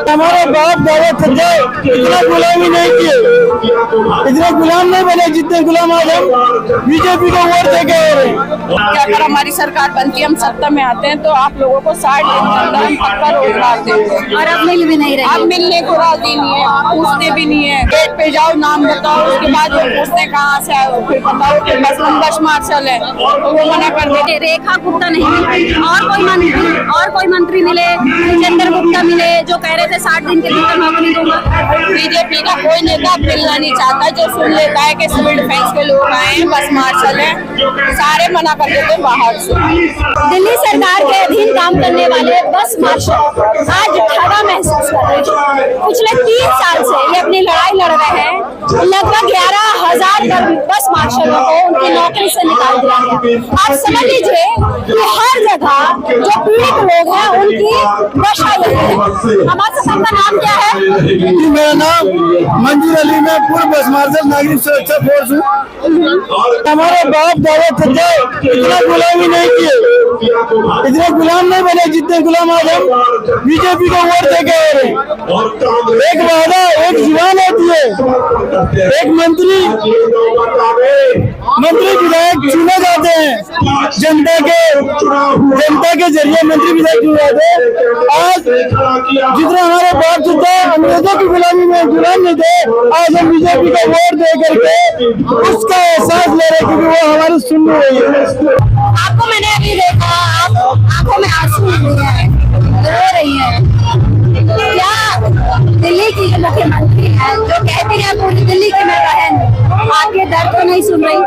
हमारे बाप दादा सच्चे इतना गुलामी नहीं किए, इतने गुलाम नहीं बने जितने गुलाम आजम बीजेपी को वोट दे के हो रहे। क्या अगर हमारी सरकार बनती है, हम सत्ता में आते हैं तो आप लोगों को 60 दिन के अंदर पक्का रोजगार देंगे। और अब मिल भी नहीं रही, अब मिलने को राजी नहीं है, पूछते भी नहीं है। गेट पे जाओ, नाम बताओ, उसके बाद वो पूछते कहाँ से आए, फिर बताओ कि बस मार्शल है, तो वो मना कर देते। रेखा गुप्ता नहीं मिली, और कोई मंत्री मिले, जितेंद्र गुप्ता मिले जो कह रहे थे 60 दिन के भीतर नौकरी दूंगा। बीजेपी का कोई नेता मिलना नहीं चाहता, जो सुन लेता है कि सिविल डिफेंस के लोग आए हैं, बस मार्शल है, सारे मना कर देते बाहर से। दिल्ली सरकार के अधीन काम करने वाले बस मार्शल आज ठगा महसूस कर रहे हैं। पिछले 3 साल से ये अपनी लड़ाई लड़ रहे हैं। लगभग 11,000 बस मार्शलों को उनकी नौकरी से निकाल दिया गया। आप समझ लीजिए कि हर जगह जो पीड़ित लोग हैं उनकी दशा यही है। हमारे सबका नाम क्या है? मेरा नाम मंजूर अली, मैं पूर्व बस मार्शल नागरिक सुरक्षा फोर्स हूँ। हमारे बाप दादा सच्चे इतना गुलामी नहीं किए, इतने गुलाम नहीं बने जितने गुलाम आजम बीजेपी को वोट दे के हो रहे। एक वादा, एक जुबान होती है, एक मंत्री विधायक चुने जाते हैं, जनता के जरिए मंत्री विधायक चुने जाते हैं। आज जितने हमारे बाप दादा अंग्रेजों की गुलामी में गुलाम नहीं थे, आज हम बीजेपी को वोट दे करके उसका एहसास ले रहे क्योंकि वो हमारी सुन रही है। आपको मैंने अभी देखा, आप आंखों में आंसू रो रही है। क्या दिल्ली की जो मुख्यमंत्री है जो कहती है पूरी दिल्ली की मैं बहन, आपके दर्द को नहीं सुन रही?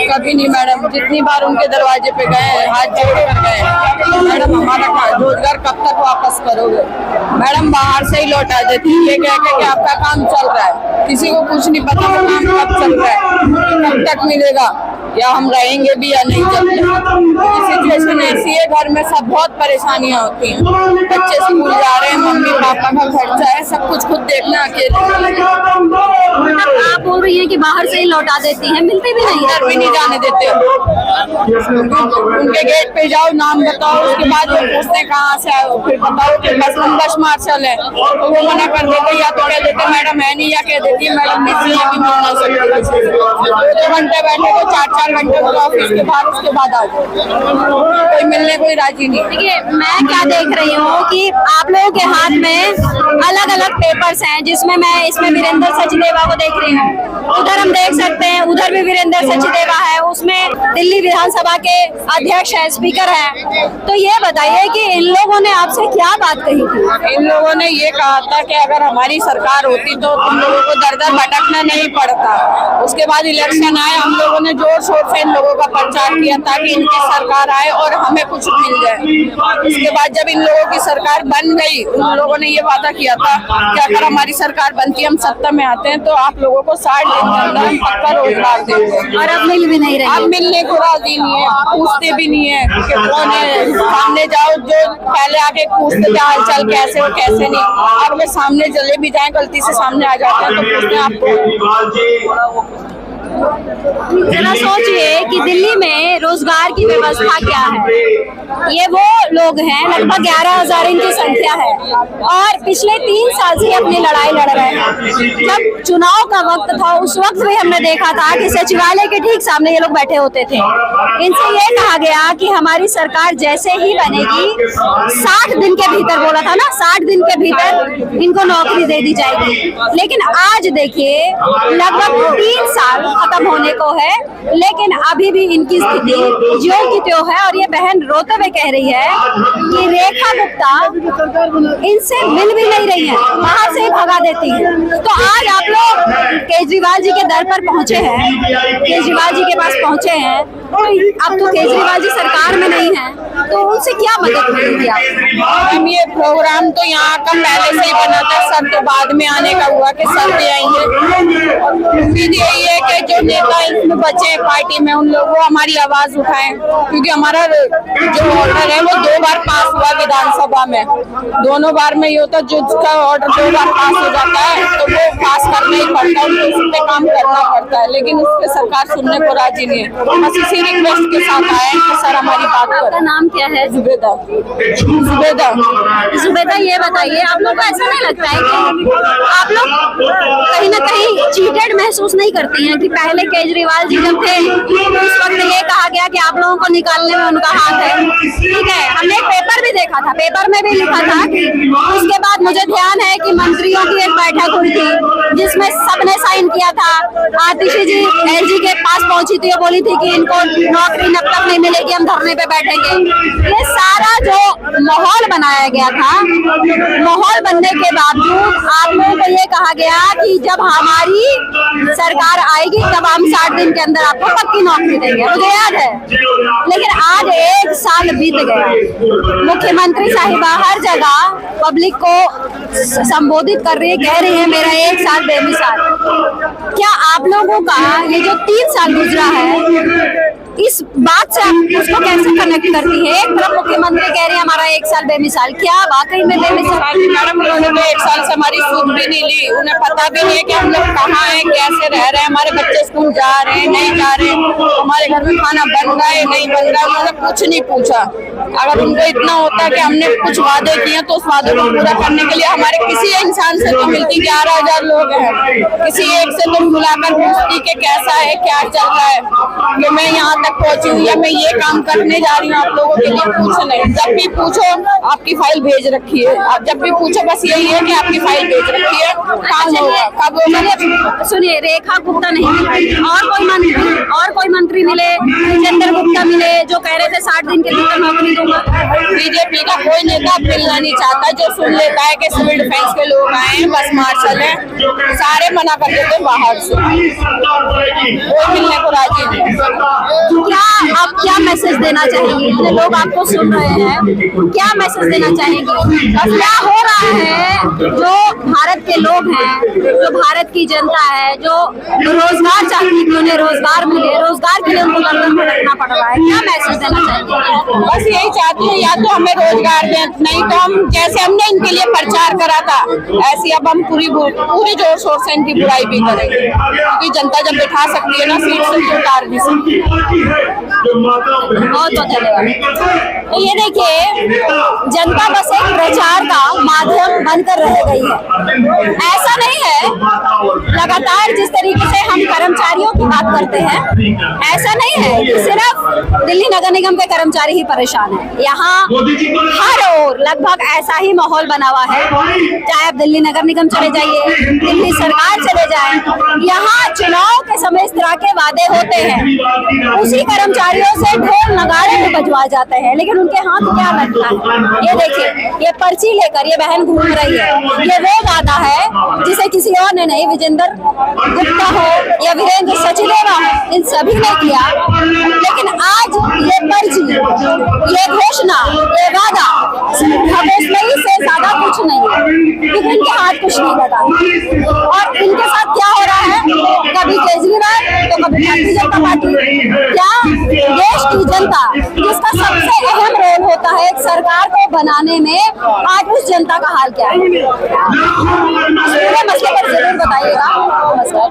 कभी नहीं मैडम, जितनी बार उनके दरवाजे पे गए, हाथ जोड़ कर गए, मैडम हमारा रोजगार कब तक वापस करोगे? मैडम बाहर से ही लौटा देती है, ये कह के कि आपका काम चल रहा है, किसी को कुछ नहीं पता वो काम कब चल रहा है, कब तक मिलेगा, या हम रहेंगे भी या नहीं। जब सिचुएशन ऐसी है, घर में सब बहुत परेशानियां होती हैं, बच्चे स्कूल जा रहे हैं, मम्मी पापा का खर्चा है, सब कुछ खुद देखना अकेले। आप बोल रही हैं कि बाहर से ही लौटा देती हैं, मिलते भी नहीं, घर भी नहीं जाने देते। उनके गेट पे जाओ, नाम बताओ, उसके बाद वो पूछते कहाँ से आए, फिर बताओ कि बस मार्शल है, तो वो मना कर देते, या तो कह देते मैडम है नहीं, या कह देती मैडम बिजी है, अभी मिल नहीं सकती। 2 घंटे बैठे तो 4 घंटे ऑफिस के बाद, उसके बाद आ जाओ, कोई मिलने कोई राजी नहीं। देखिए मैं क्या देख रही हूँ कि आप लोगों के हाथ में अलग अलग पेपर्स हैं, जिसमें मैं इसमें वीरेंद्र सचदेवा को देख रही हूँ, उधर हम देख सकते हैं उधर भी वीरेंद्र सचदेवा है, उसमें दिल्ली विधानसभा के अध्यक्ष है, स्पीकर है। तो ये बताइए कि इन लोगों ने आपसे क्या बात कही थी? इन लोगों ने ये कहा था कि अगर हमारी सरकार होती तो तुम लोगों को दर दर भटकना नहीं पड़ता। उसके बाद इलेक्शन आए, हम लोगों ने जोर शोर से इन लोगों का प्रचार किया ताकि इनकी सरकार आए और हमें कुछ मिल जाए। उसके बाद जब इन लोगों की सरकार बन गई, उन लोगों ने ये वादा किया था कि अगर हमारी सरकार बनती है, हम सत्ता में आते हैं तो आप लोगों को 60 दिन के अंदर पक्का रोजगार देंगे। और अब मिल भी नहीं रही, अब मिलने को राजी नहीं है, पूछते भी नहीं है कि कौन है। सामने जाओ, जो पहले आके पूछते थे हाल चाल कैसे हो कैसे नहीं, अब वे सामने चले भी जाए, गलती से सामने आ जाते हैं तो पूछते हैं आपको। जरा सोचिए कि दिल्ली में रोजगार की व्यवस्था क्या है। ये वो लोग हैं, लगभग 11,000 इनकी संख्या है, और पिछले 3 साल से अपनी लड़ाई लड़ रहे हैं। जब चुनाव का वक्त था, उस वक्त भी हमने देखा था कि सचिवालय के ठीक सामने ये लोग बैठे होते थे। इनसे ये कहा गया कि हमारी सरकार जैसे ही बनेगी 60 दिन के भीतर, बोला था ना, 60 दिन के भीतर इनको नौकरी दे दी जाएगी। लेकिन आज देखिए लगभग 3 साल खत्म होने को है, लेकिन अभी भी इनकी स्थिति ज्यों की त्यों है। और ये बहन रोते हुए कह रही है कि रेखा गुप्ता इनसे मिल भी नहीं रही है, बाहर से ही भगा देती है। तो आज आप लोग केजरीवाल जी के दर पर पहुंचे हैं, केजरीवाल जी के पास पहुंचे हैं, अब तो केजरीवाल जी सरकार में नहीं है, तो उनसे क्या मदद मिलेगी आप? ये प्रोग्राम तो यहाँ का पहले से ही बना था, सब तो बाद में आने का हुआ कि सब ले आएंगे। उम्मीद यही है कि जो नेता इसमें बचे पार्टी में, उन लोगों को हमारी आवाज उठाएं, क्योंकि हमारा जो ऑर्डर है वो 2 बार पास हुआ विधानसभा में। दोनों बार में ये होता, जो उसका ऑर्डर 2 बार पास हो जाता है तो वो पास करना ही पड़ता है, उनको उस पर काम करना पड़ता है, लेकिन उस पर सरकार सुनने को राजी नहीं है। बस इसी रिक्वेस्ट के साथ आए हैं कि सर हमारी बात आपका करें। नाम क्या है? जुबेदा। जुबेदा। जुबेदा, ये बताइए, आप लोग को ऐसा नहीं लगता है कि आप लोग कहीं ना कहीं चीटेड महसूस नहीं करती हैं कि पहले केजरीवाल जी जब थे उस वक्त ये कहा गया कि आप लोगों को निकालने में उनका हाथ है, ठीक है? हमने एक पेपर भी देखा था, पेपर में भी लिखा था कि उसके बाद मुझे ध्यान है कि मंत्रियों की एक बैठक हुई थी जिसमें सबने साइन किया था। आतिशी जी एलजी के पास पहुंची थी, बोली थी कि इनको नौकरी जब तक नहीं मिलेगी हम धरने पे बैठेंगे। ये सारा जो माहौल बनाया गया था, माहौल बनने के बावजूद आप लोगों को ये कहा गया कि जब हमारी सरकार आएगी तब हम 60 दिन के अंदर आपको पक्की नौकरी देंगे, मुझे याद है। लेकिन आज 1 साल बीत गया, मुख्यमंत्री साहिबा हर जगह पब्लिक को संबोधित कर रही है, कह रही है मेरा 1 साल बेमिसाल। क्या आप लोगों का ये जो 3 साल गुजरा है, इस बात से आप उसको कैसे कनेक्ट करती है? एक तरफ मुख्यमंत्री कह रहे हैं हमारा 1 साल बेमिसाल, क्या वाकई में बेमिसाल? मैडम उन्होंने तो 1 साल से हमारी सूद भी नहीं ली, उन्हें पता भी नहीं है कि हम लोग कहाँ हैं, कैसे रह रहे हैं, हमारे बच्चे स्कूल जा रहे हैं नहीं जा रहे हैं, हमारे घर में खाना बन रहा है नहीं बन रहा है, उन्होंने कुछ नहीं पूछा। अगर उनको इतना होता है कि हमने कुछ वादे किए तो उस वादे को पूरा करने के लिए हमारे किसी इंसान से तो मिलती 11,000 लोग हैं, किसी एक से तुम बुलाकर पूछती कि कैसा है, क्या चल रहा है, कि मैं यहाँ तक पहुंची हूँ या मैं ये काम करने जा रही हूँ, आप लोगों के लिए पूछ नहीं। जब भी पूछो आपकी फाइल भेज रखी है, आप जब भी पूछो बस यही है कि आपकी फाइल भेज रखी है, काम होगा कब होगा। सुनिए, रेखा गुप्ता नहीं मिली, और कोई मंत्री मिले, विजेंद्र गुप्ता मिले जो कह रहे थे 60 दिन के भीतर नौकरी दूंगा। बीजेपी का कोई नेता मिलना नहीं चाहता, जो सुन लेता है कि सिविल डिफेंस के लोग आए हैं, बस मार्शल है, सारे मना कर देते बाहर से, कोई मिलने को राजी नहीं। क्या आप क्या मैसेज देना चाहेंगे? इतने लोग आपको सुन रहे हैं, क्या मैसेज देना चाहेंगे? क्या हो रहा है? जो भारत के लोग हैं, जो भारत की जनता है, जो रोजगार चाहती है कि उन्हें रोजगार मिले, रोजगार के लिए उनको लंदन में रखना पड़ रहा है, क्या मैसेज देना चाहेंगे? बस यही चाहती हूँ, या तो हमें रोजगार दें, नहीं तो हम जैसे हमने इनके लिए प्रचार करा था ऐसे अब हम पूरी जोर शोर से इनकी बुराई भी करेंगे, क्योंकि जनता जब बिठा सकती है ना सीट से तो उतार भी सकती है। बहुत धन्यवाद। तो ये देखिए, जनता बस एक प्रचार का माध्यम बनकर रह गई है। ऐसा नहीं है, लगातार जिस तरीके से हम कर्मचारियों की बात करते हैं, ऐसा नहीं है कि सिर्फ दिल्ली नगर निगम के कर्मचारी ही परेशान है। यहाँ हर ओर लगभग ऐसा ही माहौल बना हुआ है, चाहे आप दिल्ली नगर निगम चले जाइए, दिल्ली सरकार चले जाए, यहाँ चुनाव के समय इस तरह के वादे होते हैं, उसी कर्मचारियों से ढोल नगाड़े में बजवाए जाते हैं, लेकिन उनके हाथ क्या लगता है? ये देखिए, ये पर्ची लेकर ये बहन घूम रही है, ये वो वादा है जिसे किसी और ने नहीं, विजेंद्र गुप्ता हो या वीरेंद्र सचदेवा हो, इन सभी ने किया। लेकिन आज ये पर्ची, ये घोषणा, ये वादा खबोसलई से ज्यादा कुछ नहीं है, क्योंकि इनके हाथ कुछ नहीं बता। और इनके साथ क्या हो रहा है? कभी केजरीवाल तो कभी भारतीय जनता पार्टी। क्या देश की जनता, जिसका सबसे अहम रोल होता है एक सरकार को बनाने में, आज उस जनता का हाल क्या है? इस पूरे मसले पर जरूर बताइएगा। नमस्कार।